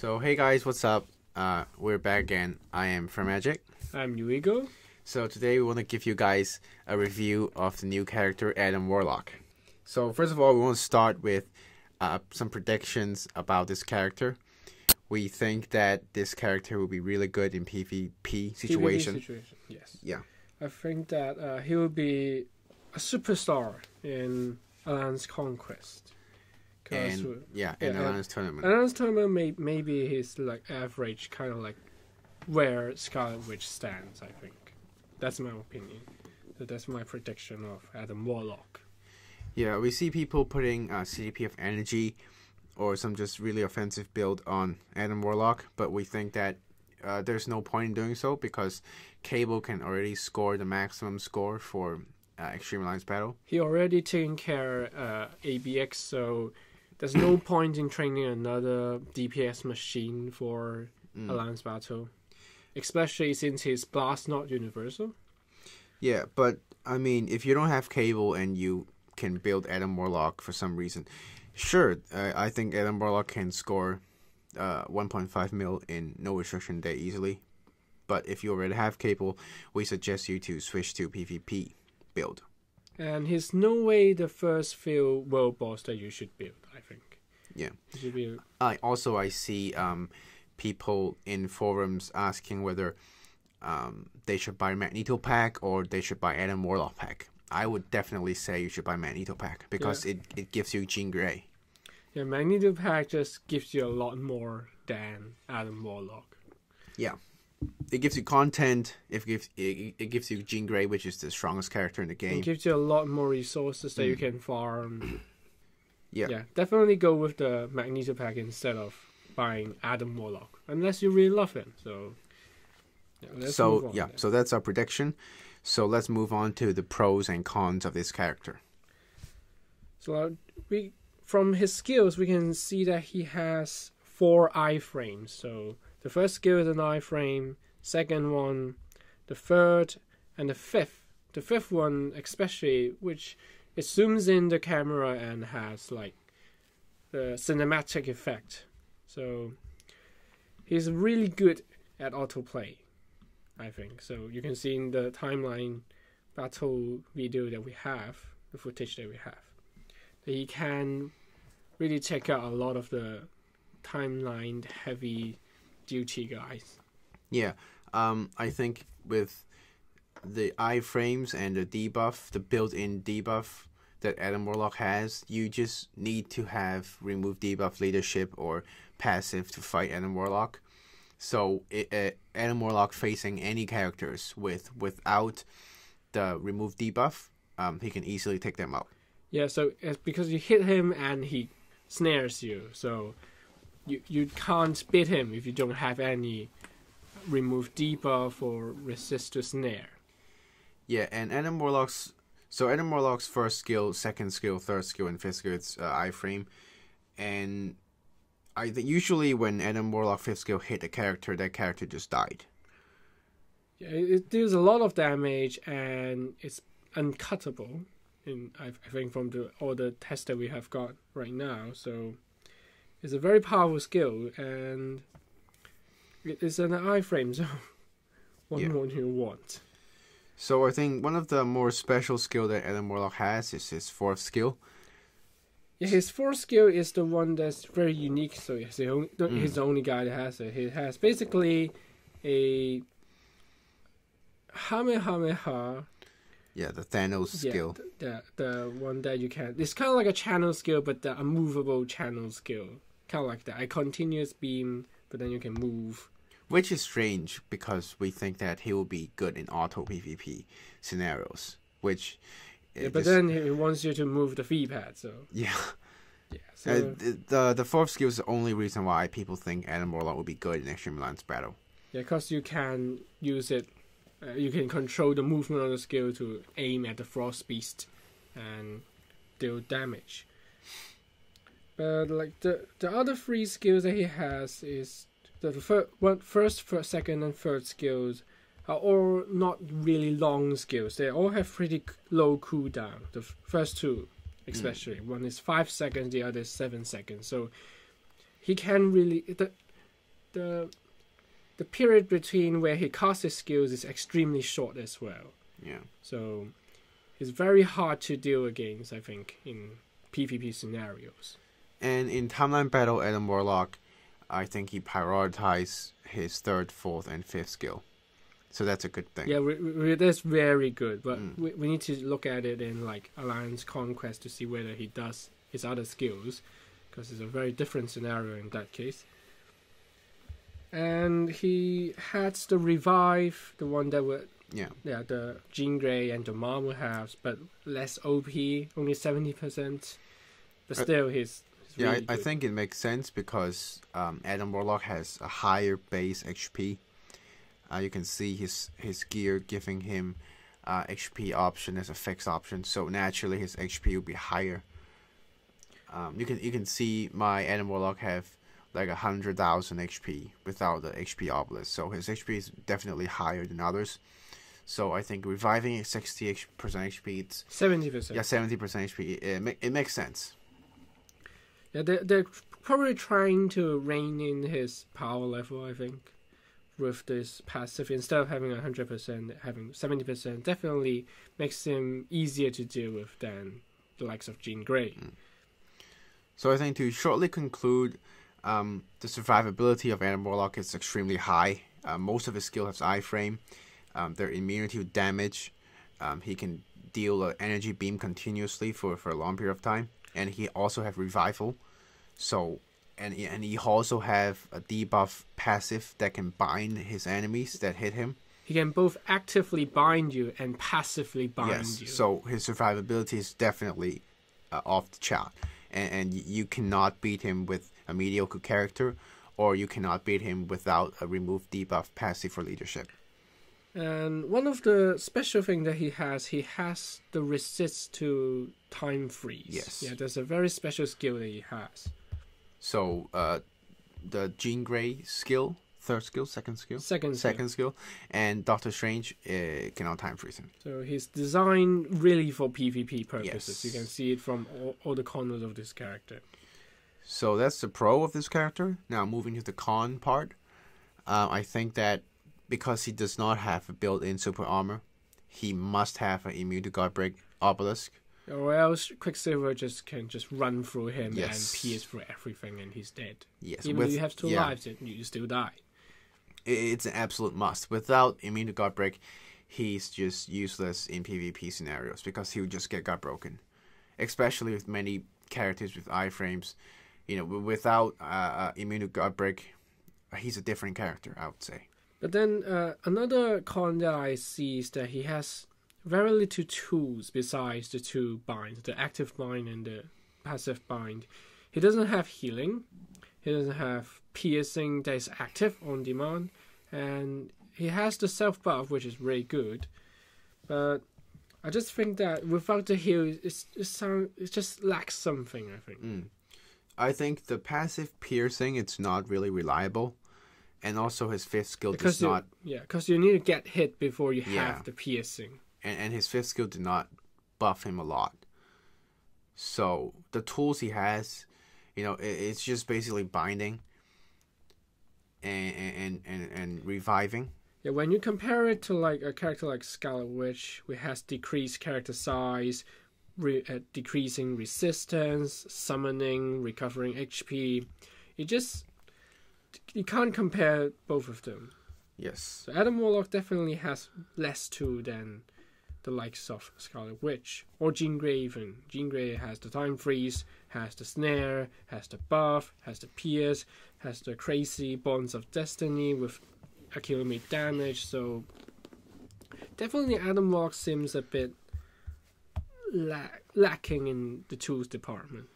So hey guys, what's up? We're back again. I am fermagic. I'm uigo. So today we want to give you guys a review of the new character Adam Warlock. So first of all, we want to start with some predictions about this character. We think that this character will be really good in PvP situation. Yes. Yeah. I think that he will be a superstar in Alliance Conquest. And Alliance Tournament. Alliance Tournament maybe he's like average, kind of like where Scarlet Witch stands, I think. That's my opinion. So that's my prediction of Adam Warlock. Yeah, we see people putting CDP of Energy or some just really offensive build on Adam Warlock, but we think that there's no point in doing so because Cable can already score the maximum score for Extreme Alliance Battle. He already taken care ABX, so there's no point in training another DPS machine for Alliance Battle, especially since his blast not universal. Yeah, but I mean, if you don't have Cable and you can build Adam Warlock for some reason, sure, I think Adam Warlock can score 1.5 mil in no restriction day easily. But if you already have Cable, we suggest you to switch to PvP build. And he's no way the first few world boss that you should build, I think. Yeah. I see people in forums asking whether they should buy Magneto pack or they should buy Adam Warlock pack. I would definitely say you should buy Magneto pack because it gives you Jean Grey. Yeah, Magneto pack just gives you a lot more than Adam Warlock. Yeah. It gives you content. It gives you Jean Grey, which is the strongest character in the game. It gives you a lot more resources that you can farm. Yeah, definitely go with the Magneto pack instead of buying Adam Warlock, unless you really love him. So that's our prediction. So let's move on to the pros and cons of this character. So from his skills, we can see that he has 4 iframes. So the first skill is an iframe, second one, the third, and the fifth. The fifth one especially, which it zooms in the camera and has like the cinematic effect. So he's really good at autoplay, I think. So you can see in the timeline battle video that we have, the footage that we have, that he can really take out a lot of the timeline heavy duty guys. Yeah, I think with the iframes and the debuff, the built-in debuff that Adam Warlock has, you just need to have remove debuff leadership or passive to fight Adam Warlock. So Adam Warlock facing any characters without the remove debuff, he can easily take them out. Yeah, so it's because you hit him and he snares you, so you can't beat him if you don't have any remove debuff or resist to snare. Yeah, and Adam Warlock's first skill, second skill, third skill, and fifth skill is iframe, and I think usually when Adam Warlock fifth skill hit a character, that character just died. Yeah, it deals a lot of damage and it's uncuttable. I think from all the tests that we have got right now, so it's a very powerful skill and it's an iframe, so what more do you want? So I think one of the more special skill that Adam Warlock has is his fourth skill. Yeah, his fourth skill is the one that's very unique. So he's the only guy that has it. He has basically a Hamehameha. Yeah, the Thanos skill. The one that you can. It's kind of like a channel skill, but the unmovable channel skill. Kind of like that. A continuous beam, but then you can move. Which is strange because we think that he will be good in auto PvP scenarios. Which, but then he wants you to move the V-pad. So So the fourth skill is the only reason why people think Adam Warlock will be good in Extreme Alliance Battle. Yeah, because you can use it. You can control the movement of the skill to aim at the Frost Beast and deal damage. But like the other 3 skills that he has is the first, second, and third skills are all not really long skills. They all have pretty low cooldown. The first 2 especially. One is 5 seconds, the other is 7 seconds. So he can really the period between where he casts his skills is extremely short as well. Yeah. So it's very hard to deal against, I think, in PvP scenarios. And in Timeline Battle, Adam Warlock, I think he prioritized his 3rd, 4th, and 5th skill. So that's a good thing. Yeah, that's very good. But we need to look at it in like Alliance Conquest to see whether he does his other skills, because it's a very different scenario in that case. And he had the revive, the one that would the Jean Grey and the Marvel halves, but less OP, only 70%. But still, he's really good. I think it makes sense because Adam Warlock has a higher base HP. You can see his gear giving him HP option as a fixed option, so naturally his HP will be higher. You can see my Adam Warlock have like 100,000 HP without the HP obelisk, so his HP is definitely higher than others. So I think reviving at 60% HP, it's 70%. Yeah, 70% HP. It makes sense. Yeah, they're probably trying to rein in his power level, I think, with this passive. Instead of having 100%, having 70% definitely makes him easier to deal with than the likes of Jean Grey. So I think to shortly conclude, the survivability of Adam Warlock is extremely high. Most of his skill has iframe. Their immunity to damage. He can deal an energy beam continuously for a long period of time. And he also have revival. So and he also have a debuff passive that can bind his enemies that hit him. He can both actively bind you and passively bind you. So his survivability is definitely off the chart. And you cannot beat him with a mediocre character, or you cannot beat him without a remove debuff passive for leadership. And one of the special things that he has the resist to time freeze. Yes. Yeah, there's a very special skill that he has. So the Jean Grey skill, 3rd skill, 2nd skill? Second skill. And Doctor Strange cannot time freeze him. So he's designed really for PvP purposes. Yes. You can see it from all the corners of this character. So that's the pro of this character. Now moving to the con part. I think that because he does not have a built-in super armor, he must have an immune to Godbreak obelisk. Or else Quicksilver can run through him Yes. and pierce through everything and he's dead. Yes. Even if you have 2 lives, you still die. It's an absolute must. Without immune to Godbreak, he's just useless in PvP scenarios because he would just get Godbroken. Especially with many characters with iframes. Without immune to Godbreak, he's a different character, I would say. But then another con that I see is that he has very little tools besides the 2 binds, the active bind and the passive bind. He doesn't have healing. He doesn't have piercing that is active on demand. And he has the self buff, which is really good. But I just think that without the heal, it just lacks something, I think. I think the passive piercing, it's not really reliable. And also his 5th skill does not... Yeah, because you need to get hit before you have the piercing. And his 5th skill did not buff him a lot. So the tools he has, it's just basically binding and reviving. Yeah, when you compare it to like a character like Scarlet Witch, which has decreased character size, decreasing resistance, summoning, recovering HP, you can't compare both of them. Yes. So Adam Warlock definitely has less tool than the likes of Scarlet Witch or Jean Grey even. Jean Grey has the time freeze, has the snare, has the buff, has the pierce, has the crazy bonds of destiny with accumulate damage. So definitely Adam Warlock seems a bit lacking in the tools department.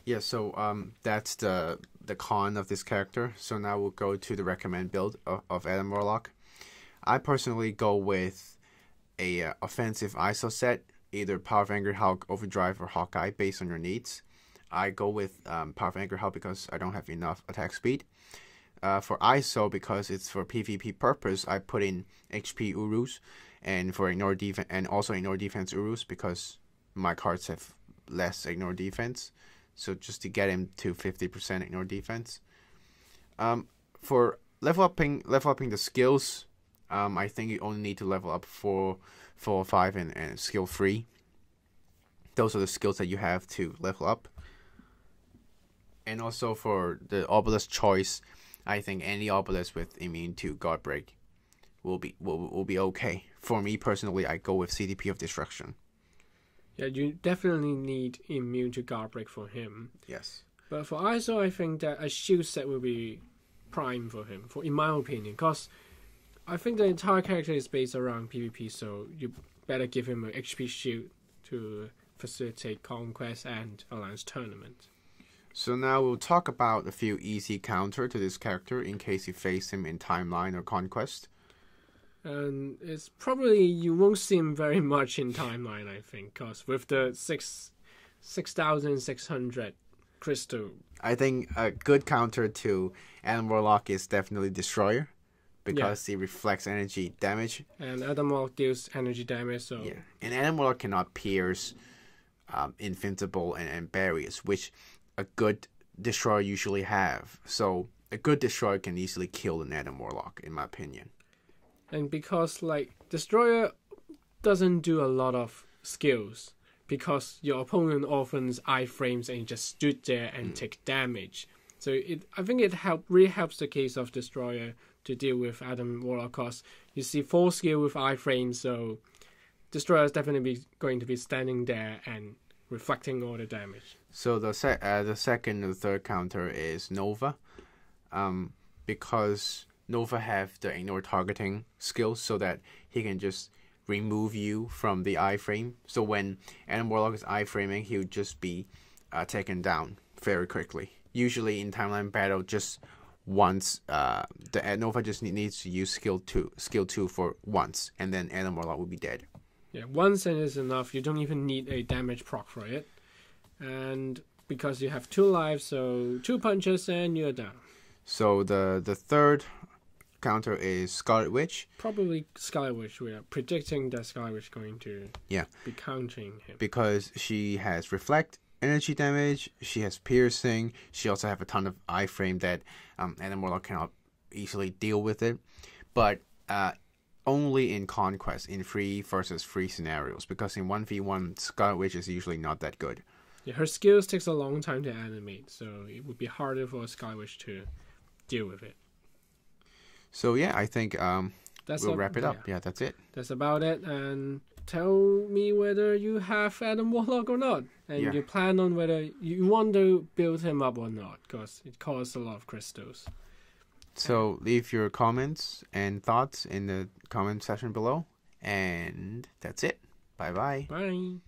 Yeah, so that's the con of this character. So now we'll go to the recommend build of Adam Warlock. I personally go with a offensive ISO set, either Power of Angry Hulk, Overdrive, or Hawkeye, based on your needs. I go with Power of Angry Hulk because I don't have enough attack speed. For ISO, because it's for PvP purpose, I put in HP Urus, and for ignore defense, and also ignore defense Urus because my cards have less ignore defense. So just to get him to 50% ignore defense. For level upping the skills, I think you only need to level up 4 or 5 and skill 3. Those are the skills that you have to level up. And also for the obelisk choice, I think any obelisk with immune to guard break will be okay. For me personally, I go with CDP of destruction. Yeah, you definitely need immune to guard break for him. Yes. But for ISO, I think that a shield set will be prime for him, in my opinion, because I think the entire character is based around PvP, so you better give him an HP shield to facilitate conquest and alliance tournament. So now we'll talk about a few easy counter to this character in case you face him in timeline or conquest. And it's probably you won't see him very much in timeline, I think, because with the 6,600 crystal. I think a good counter to Adam Warlock is definitely Destroyer, because he reflects energy damage. And Adam Warlock deals energy damage, so... Yeah, and Adam Warlock cannot pierce invincible and barriers, which a good Destroyer usually have. So a good Destroyer can easily kill an Adam Warlock, in my opinion. And because, like, Destroyer doesn't do a lot of skills, because your opponent often iframes and you just stood there and take damage. So I think it really helps the case of Destroyer to deal with Adam Warlock, because you see 4 skill with iframes, so Destroyer is definitely going to be standing there and reflecting all the damage. So the second and the third counter is Nova, because Nova have the ignore targeting skills, so that he can just remove you from the iframe. So when Adam Warlock is iframing, he would just be taken down very quickly. Usually in timeline battle, just once, the Nova just needs to use skill 2 for once, and then Adam Warlock will be dead. Yeah, once and is enough. You don't even need a damage proc for it. And because you have 2 lives, so 2 punches and you're down. So the third counter is Scarlet Witch. Probably Scarlet Witch. We are predicting that Scarlet Witch is going to be countering him. Because she has reflect energy damage, she has piercing, she also have a ton of iframe that Adam Warlock cannot easily deal with it. But only in conquest, in 3 versus 3 scenarios, because in 1v1, Scarlet Witch is usually not that good. Yeah, her skills takes a long time to animate, so it would be harder for Scarlet Witch to deal with it. So yeah, I think we'll wrap it up. Yeah, that's it. That's about it. And tell me whether you have Adam Warlock or not, and you plan on whether you want to build him up or not, because it costs a lot of crystals. So leave your comments and thoughts in the comment section below, and that's it. Bye-bye. Bye.